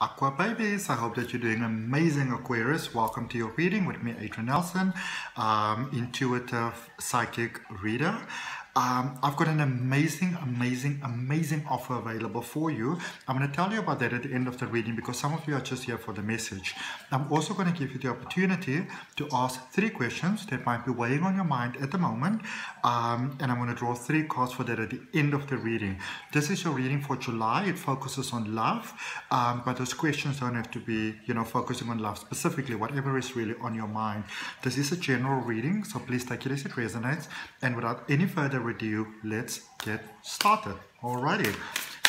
Aqua babies, I hope that you're doing amazing, Aquarius. Welcome to your reading with me, Adrian H, intuitive psychic reader. I've got an amazing offer available for you. I'm going to tell you about that at the end of the reading because some of you are just here for the message. I'm also going to give you the opportunity to ask 3 questions that might be weighing on your mind at the moment, and I'm going to draw 3 cards for that at the end of the reading. This is your reading for July. It focuses on love, but those questions don't have to be, focusing on love specifically, whatever is really on your mind. This is a general reading, so please take it as it resonates, and without any further ado, let's get started. Alrighty,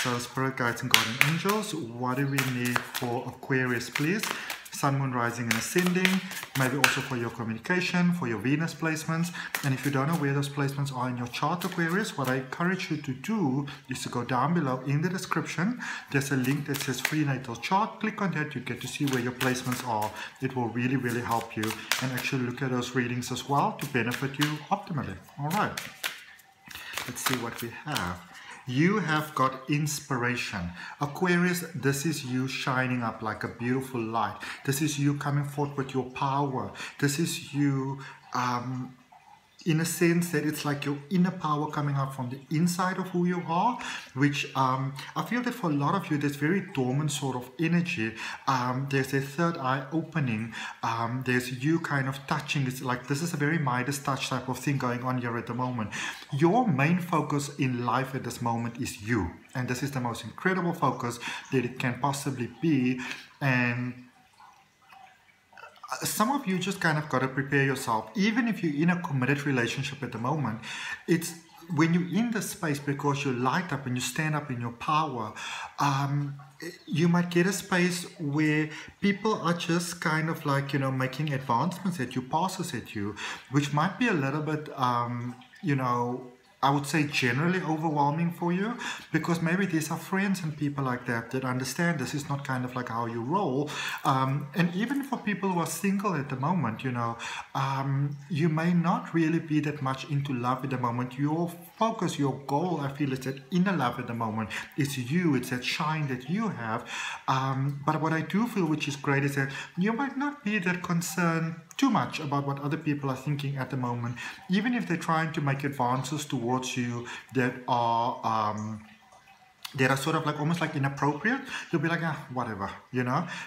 so spirit guides and guardian angels, what do we need for Aquarius, please? Sun, moon, rising and ascending, maybe also for your communication, for your Venus placements. And if you don't know where those placements are in your chart, Aquarius, what I encourage you to do is to go down below in the description. There's a link that says free natal chart. Click on that, you get to see where your placements are. It will really help you and actually look at those readings as well to benefit you optimally. All right. Let's see what we have. You have got inspiration. Aquarius, this is you shining up like a beautiful light. This is you coming forth with your power. This is you, in a sense that it's like your inner power coming out from the inside of who you are, which I feel that for a lot of you, there's very dormant sort of energy. There's a third eye opening. There's you kind of touching. It's like this is a very Midas touch type of thing going on here at the moment. Your main focus in life at this moment is you. And this is the most incredible focus that it can possibly be. And some of you just kind of got to prepare yourself. Even if you're in a committed relationship at the moment, it's when you're in the space because you light up and you stand up in your power, you might get a space where people are just kind of like, making advancements at you, passes at you, which might be a little bit, I would say generally overwhelming for you, because maybe these are friends and people like that that understand this is not kind of like how you roll. And even for people who are single at the moment, you may not really be that much into love at the moment. Your focus, your goal, I feel, is that inner love at the moment. It's you, it's that shine that you have. But what I do feel, which is great, is that you might not be that concerned too much about what other people are thinking at the moment, even if they're trying to make advances towards you that are sort of like almost like inappropriate. You'll be like, whatever,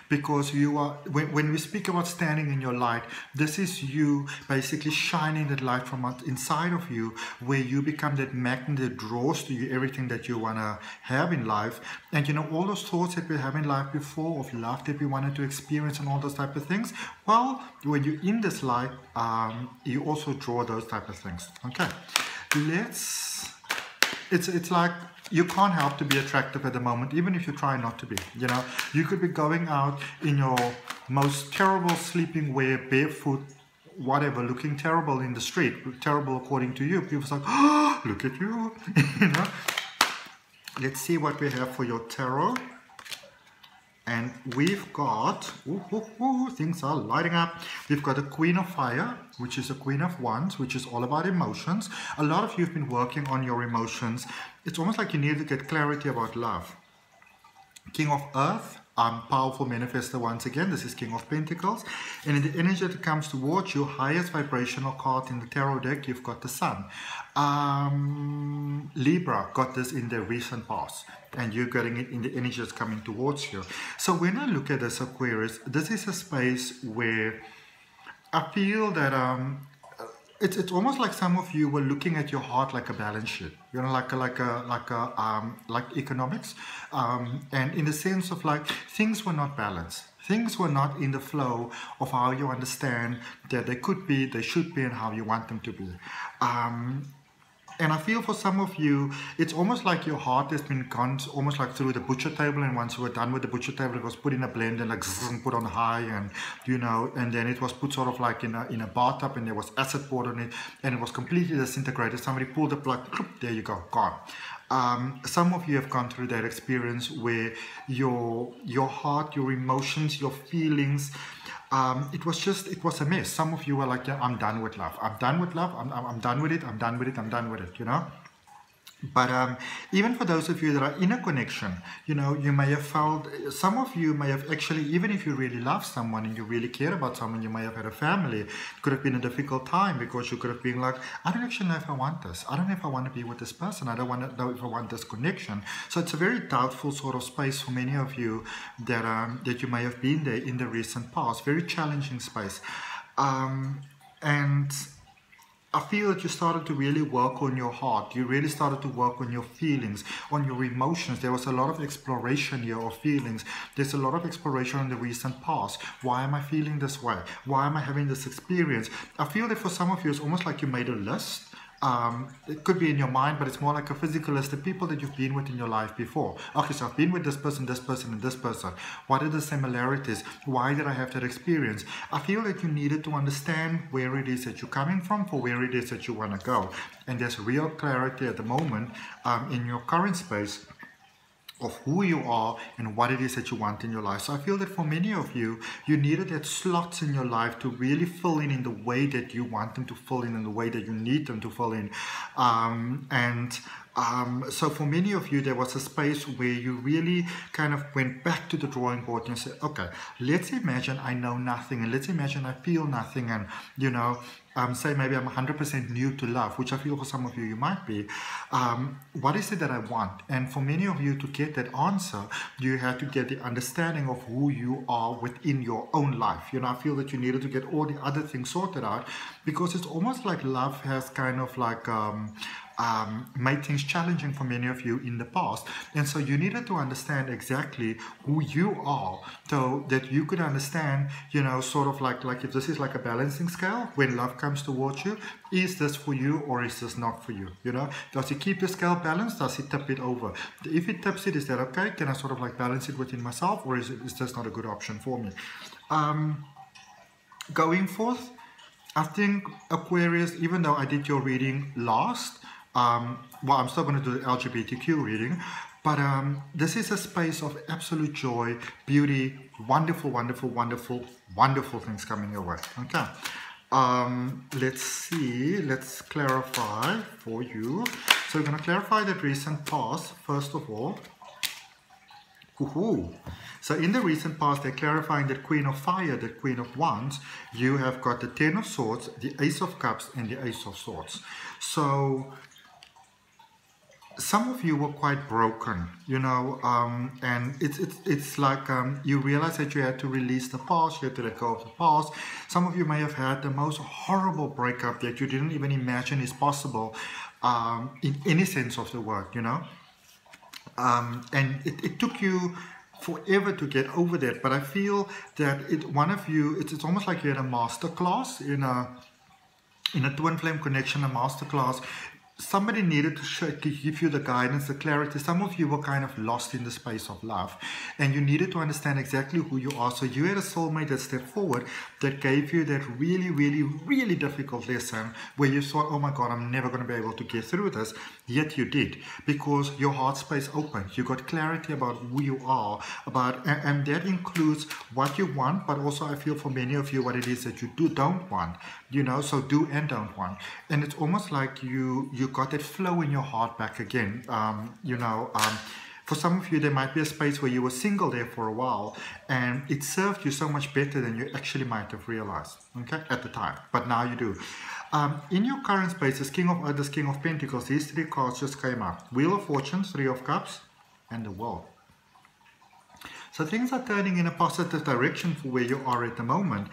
because you are, when we speak about standing in your light, this is you basically shining that light from inside of you, where you become that magnet that draws to you everything that you want to have in life. And all those thoughts that we have in life before of love that we wanted to experience and all those type of things, well, when you're in this light, you also draw those type of things. Okay, it's like you can't help to be attractive at the moment, even if you try not to be. You could be going out in your most terrible sleeping wear, barefoot, whatever, looking terrible in the street, terrible according to you. People's like, oh, look at you. Let's see what we have for your tarot. And we've got, things are lighting up. We've got a Queen of Fire, which is a Queen of Wands, which is all about emotions. A lot of you have been working on your emotions. It's almost like you need to get clarity about love. King of Earth, powerful manifester once again. This is King of Pentacles. And in the energy that comes towards you, highest vibrational card in the tarot deck, you've got the Sun. Libra got this in the recent past, and you're getting it in the energy that's coming towards you. So when I look at this, Aquarius, this is a space where I feel that it's almost like some of you were looking at your heart like a balance sheet, like economics, and in the sense of like things were not balanced. Things were not in the flow of how you understand that they could be, they should be, and how you want them to be. And I feel for some of you, it's almost like your heart has been gone almost like through the butcher table, and once you were done with the butcher table, it was put in a blender, like put on high, and and then it was put sort of like in a bathtub, and there was acid poured on it, and it was completely disintegrated. Somebody pulled the plug, there you go, gone. Some of you have gone through that experience where your heart, your emotions, your feelings, it was a mess. Some of you were like, yeah, I'm done with love. I'm done with love. I'm done with it. I'm done with it. I'm done with it, But even for those of you that are in a connection, you know, you may have felt, some of you may have actually, even if you really love someone and you really care about someone, you may have had a family. It could have been a difficult time because you could have been like, I don't actually know if I want this. I don't know if I want to be with this person. I don't want to know if I want this connection. So it's a very doubtful sort of space for many of you that you may have been there in the recent past. Very challenging space. And I feel that you started to really work on your heart. You really started to work on your feelings, on your emotions. There was a lot of exploration here of feelings. There's a lot of exploration in the recent past. Why am I feeling this way? Why am I having this experience? I feel that for some of you, it's almost like you made a list. It could be in your mind, but it's more like a physical list. The people that you've been with in your life before. Okay, so I've been with this person, and this person. What are the similarities? Why did I have that experience? I feel that you needed to understand where it is that you're coming from, for where it is that you want to go. And there's real clarity at the moment in your current space of who you are and what it is that you want in your life. So I feel that for many of you, you needed that slots in your life to really fill in the way that you want them to fill in the way that you need them to fill in. So for many of you, there was a space where you really kind of went back to the drawing board and said, okay, let's imagine I know nothing, and let's imagine I feel nothing, and, you know, say maybe I'm 100% new to love, which I feel for some of you, you might be. What is it that I want? And for many of you to get that answer, you had to get the understanding of who you are within your own life. You know, I feel that you needed to get all the other things sorted out, because it's almost like love has kind of like made things challenging for many of you in the past. And so you needed to understand exactly who you are, so that you could understand, you know, sort of like if this is like a balancing scale, when love comes towards you, is this for you or is this not for you? You know, does it keep the scale balanced? Does it tip it over? If it tips it, is that okay? Can I sort of like balance it within myself, or is this not a good option for me? Going forth, I think Aquarius, even though I did your reading last, well, I'm still going to do the LGBTQ reading, but this is a space of absolute joy, beauty, wonderful, wonderful, wonderful, wonderful things coming your way. Okay. Let's see, let's clarify for you. So we're going to clarify that recent past, first of all. So in the recent past, they're clarifying that Queen of Fire, that Queen of Wands, you have got the Ten of Swords, the Ace of Cups, and the Ace of Swords. So some of you were quite broken, you know, and it's like you realize that you had to release the past, you had to let go of the past. Some of you may have had the most horrible breakup that you didn't even imagine is possible in any sense of the word, you know. And it took you forever to get over that, but I feel that one of you, it's almost like you had a masterclass in a twin flame connection, a masterclass. Somebody needed to give you the guidance, the clarity. Some of you were kind of lost in the space of love, and you needed to understand exactly who you are. So you had a soulmate that stepped forward, that gave you that really, really, really difficult lesson where you thought, oh my God, I'm never going to be able to get through this. Yet you did, because your heart space opened. You got clarity about who you are, and that includes what you want, but also I feel for many of you what it is that you don't want. You know, so do and don't want. And it's almost like you got that flow in your heart back again. For some of you, there might be a space where you were single there for a while, and it served you so much better than you actually might have realized, okay, at the time. But now you do. In your current space, this King of Pentacles, these three cards just came up. Wheel of Fortune, Three of Cups, and the World. So things are turning in a positive direction for where you are at the moment.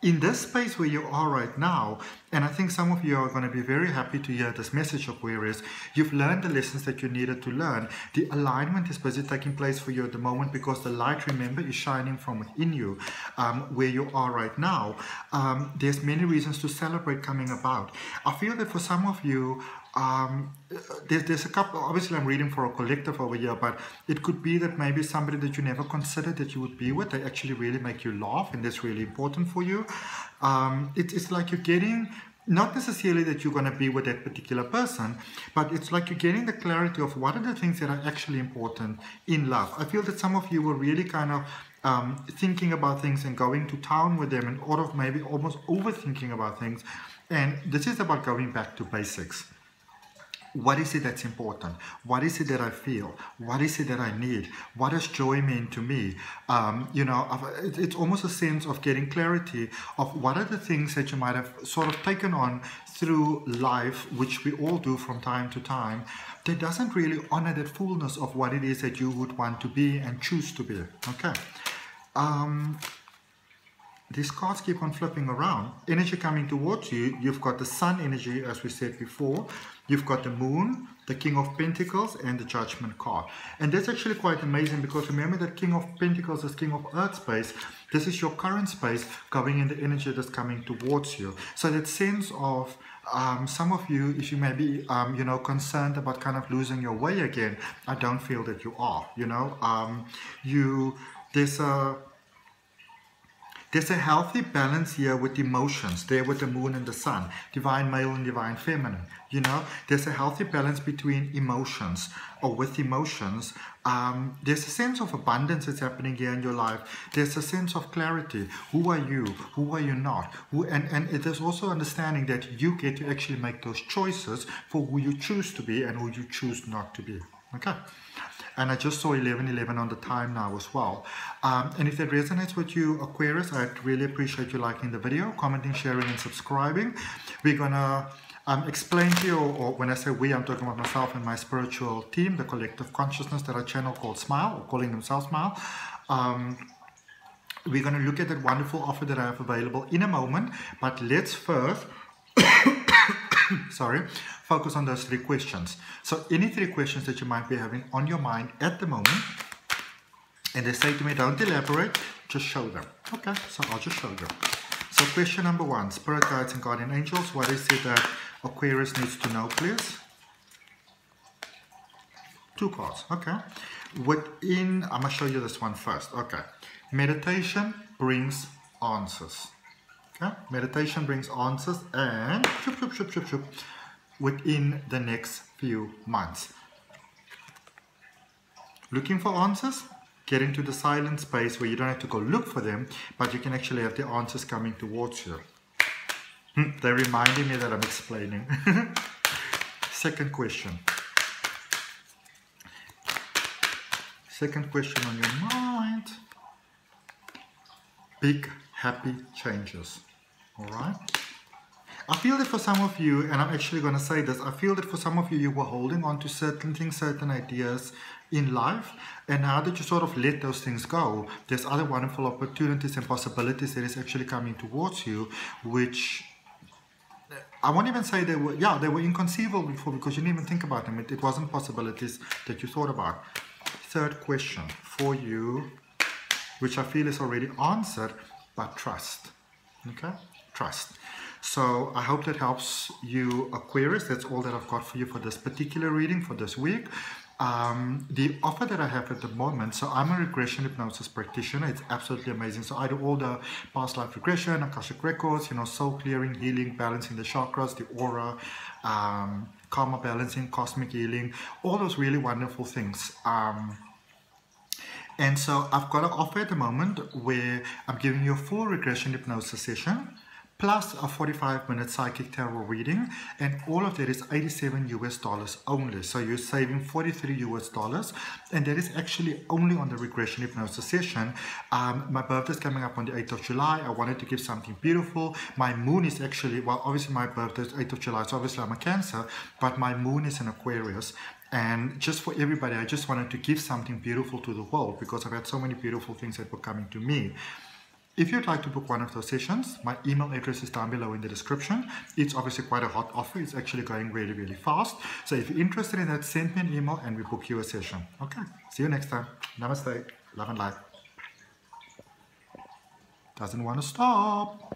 In this space where you are right now, and I think some of you are going to be very happy to hear this message, Aquarius, you've learned the lessons that you needed to learn. The alignment is busy taking place for you at the moment, because the light, remember, is shining from within you, where you are right now. There's many reasons to celebrate coming about. I feel that for some of you, there's a couple, obviously I'm reading for a collective over here, but it could be that maybe somebody that you never considered that you would be with, they actually really make you laugh, and that's really important for you. It's like you're getting, not necessarily that you're going to be with that particular person, but it's like you're getting the clarity of what are the things that are actually important in love. I feel that some of you were really kind of thinking about things and going to town with them, and maybe almost overthinking about things, and this is about going back to basics. What is it that's important? What is it that I feel? What is it that I need? What does joy mean to me? It's almost a sense of getting clarity of what are the things that you might have sort of taken on through life, which we all do from time to time, that doesn't really honor that fullness of what it is that you would want to be and choose to be. Okay. These cards keep on flipping around. Energy coming towards you. You've got the sun energy, as we said before. You've got the moon, the King of Pentacles, and the Judgment card. And that's actually quite amazing, because remember that King of Pentacles is King of Earth space. This is your current space going in the energy that's coming towards you. So that sense of some of you, if you may be, concerned about kind of losing your way again, I don't feel that you are. There's a healthy balance here with emotions, there with the moon and the sun, divine male and divine feminine. There's a healthy balance between emotions, or with emotions. There's a sense of abundance that's happening here in your life. There's a sense of clarity. Who are you? Who are you not? And there's also understanding that you get to actually make those choices for who you choose to be and who you choose not to be. Okay. And I just saw 11:11 on the time now as well. And if that resonates with you, Aquarius, I'd really appreciate you liking the video, commenting, sharing, and subscribing. We're going to explain to you, or when I say we, I'm talking about myself and my spiritual team, the collective consciousness that I channel called Smile, or calling themselves Smile. We're going to look at that wonderful offer that I have available in a moment. But let's first... focus on those 3 questions. So any 3 questions that you might be having on your mind at the moment, and they say to me, don't elaborate, just show them. Okay, so I'll just show them. So question number 1, Spirit Guides and Guardian Angels, what is it that Aquarius needs to know, please? 2 cards, okay. I'm going to show you this one first. Okay, meditation brings answers. Okay, meditation brings answers, and within the next few months. Looking for answers? Get into the silent space where you don't have to go look for them, but you can actually have the answers coming towards you. They're reminding me that I'm explaining. Second question. Second question on your mind. Big happy changes. Alright? I feel that for some of you, and I'm actually going to say this, I feel that for some of you, you were holding on to certain things, certain ideas in life, and now that you sort of let those things go, there's other wonderful opportunities and possibilities that is actually coming towards you, which I won't even say they were inconceivable before, because you didn't even think about them. It wasn't possibilities that you thought about. Third question for you, which I feel is already answered, but trust. Okay? Trust. So I hope that helps you, Aquarius. That's all that I've got for you for this particular reading for this week. The offer that I have at the moment, so I'm a regression hypnosis practitioner. It's absolutely amazing. So I do all the past life regression, Akashic records, soul clearing, healing, balancing the chakras, the aura, karma balancing, cosmic healing, all those really wonderful things. And so I've got an offer at the moment where I'm giving you a full regression hypnosis session, plus a 45-minute psychic tarot reading, and all of that is $87 US only. So you're saving $43 US, and that is actually only on the regression hypnosis session. My birthday is coming up on the 8th of July. I wanted to give something beautiful. My moon is actually, well, obviously my birthday is 8th of July, so obviously I'm a Cancer, but my moon is in Aquarius. And just for everybody, I just wanted to give something beautiful to the world, because I've had so many beautiful things that were coming to me. If you'd like to book one of those sessions, my email address is down below in the description. It's obviously quite a hot offer. It's actually going really, really fast. So if you're interested in that, send me an email and we book you a session. Okay, see you next time. Namaste. Love and light. Doesn't want to stop.